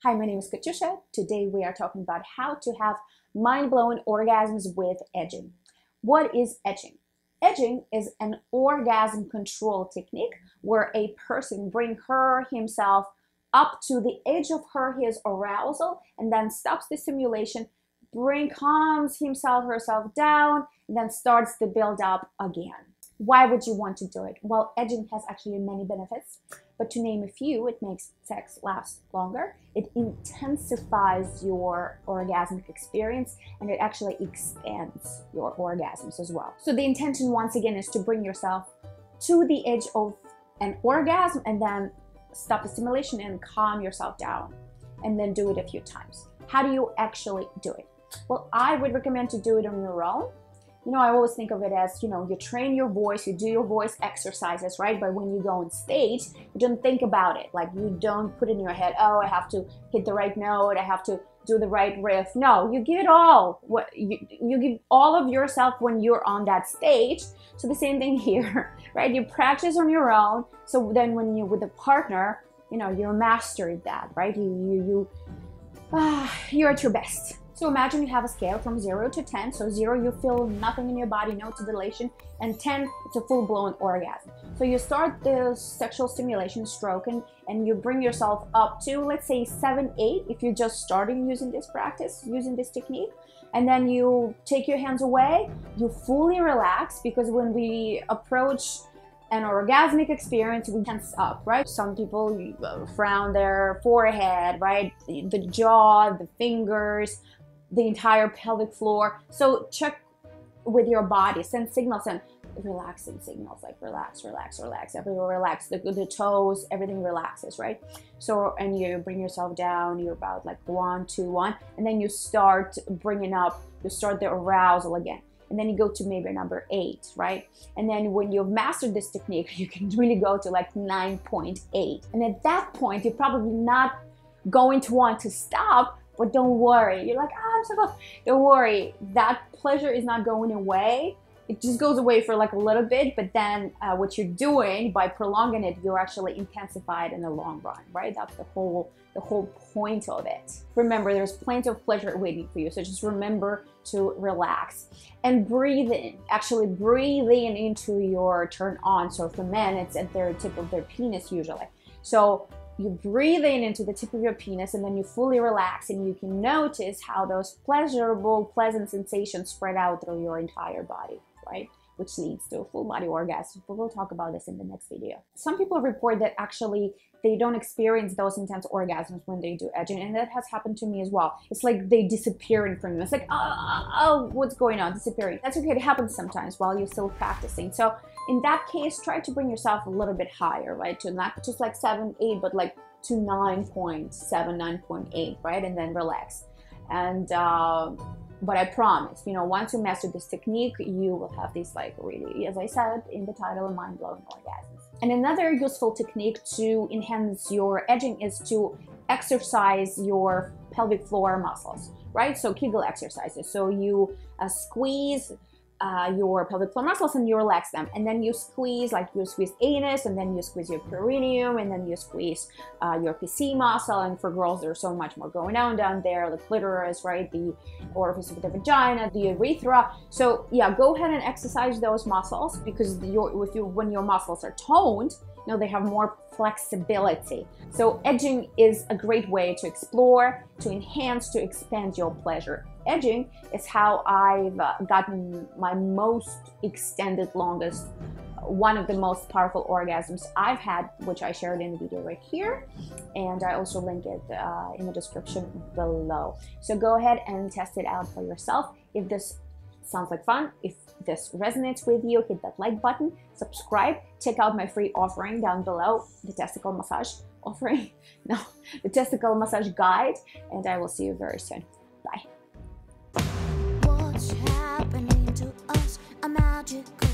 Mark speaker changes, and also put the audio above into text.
Speaker 1: Hi, my name is Katyusha. Today we are talking about how to have mind-blowing orgasms with edging. What is edging? Edging is an orgasm control technique where a person brings himself up to the edge of his arousal and then stops the stimulation, calms herself down, and then starts the build up again. Why would you want to do it? Well, edging has actually many benefits, but to name a few, it makes sex last longer, it intensifies your orgasmic experience, and it actually extends your orgasms as well. So the intention, once again, is to bring yourself to the edge of an orgasm and then stop the stimulation and calm yourself down, and then do it a few times. How do you actually do it? Well, I would recommend to do it on your own. I always think of it as, you train your voice, you do your voice exercises, right? But when you go on stage, you don't think about it. Like, you don't put in your head, oh, I have to hit the right note, I have to do the right riff. No, you give it all. You give all of yourself when you're on that stage. So the same thing here, right? You practice on your own. So then when you're with a partner, you mastered that, right? You're at your best. So imagine you have a scale from 0 to 10. So 0, you feel nothing in your body, no stimulation, and 10, it's a full-blown orgasm. So you start the sexual stimulation stroking, and you bring yourself up to, let's say, 7, 8, if you're just starting using this practice, using this technique. And then you take your hands away, you fully relax, because when we approach an orgasmic experience, we tense up, right? Some people frown their forehead, right? The jaw, the fingers, the entire pelvic floor. So check with your body, send signals and relaxing signals, like relax, relax, relax, everywhere relax, the toes, everything relaxes, right? So, and you bring yourself down, you're about like 1, 2, 1, and then you start bringing up, you start the arousal again. And then you go to maybe number 8, right? And then when you've mastered this technique, you can really go to like 9.8. And at that point, you're probably not going to want to stop, but don't worry. You're like, I'm so close. Don't worry, that pleasure is not going away. It just goes away for like a little bit, but then what you're doing by prolonging it, you're actually intensified in the long run, right? That's the whole point of it. Remember, there's plenty of pleasure waiting for you, so just remember to relax and breathe in. Actually breathe in into your turn on. So for men, it's at the tip of their penis usually. So you breathe in into the tip of your penis, and then you fully relax, and you can notice how those pleasurable, pleasant sensations spread out through your entire body, right? Which leads to a full body orgasm. But we'll talk about this in the next video. Some people report that actually they don't experience those intense orgasms when they do edging, and that has happened to me as well. It's like they disappearing from you. It's like, oh, what's going on? Disappearing. That's okay. It happens sometimes while you're still practicing. So in that case, try to bring yourself a little bit higher, right? To not just like 7, 8, but like to 9.7, 9.8, right? And then relax. And but I promise, once you master this technique, you will have these, like, really, as I said in the title, mind-blowing orgasms. And another useful technique to enhance your edging is to exercise your pelvic floor muscles, right? So Kegel exercises. So you squeeze your pelvic floor muscles and you relax them, and then you squeeze, like you squeeze anus, and then you squeeze your perineum, and then you squeeze your PC muscle. And for girls, there's so much more going on down there, the clitoris, right, the orifice of the vagina, the urethra. So yeah, go ahead and exercise those muscles, because when your muscles are toned, they have more flexibility. So edging is a great way to explore, to enhance, to expand your pleasure. Edging is how I've gotten my most extended, longest, one of the most powerful orgasms I've had, which I shared in the video right here, and I also link it in the description below. So go ahead and test it out for yourself. If this sounds like fun, if this resonates with you, hit that like button, subscribe, check out my free offering down below, the testicle massage offering, no, the testicle massage guide, and I will see you very soon. Bye. What's happening to us? A magical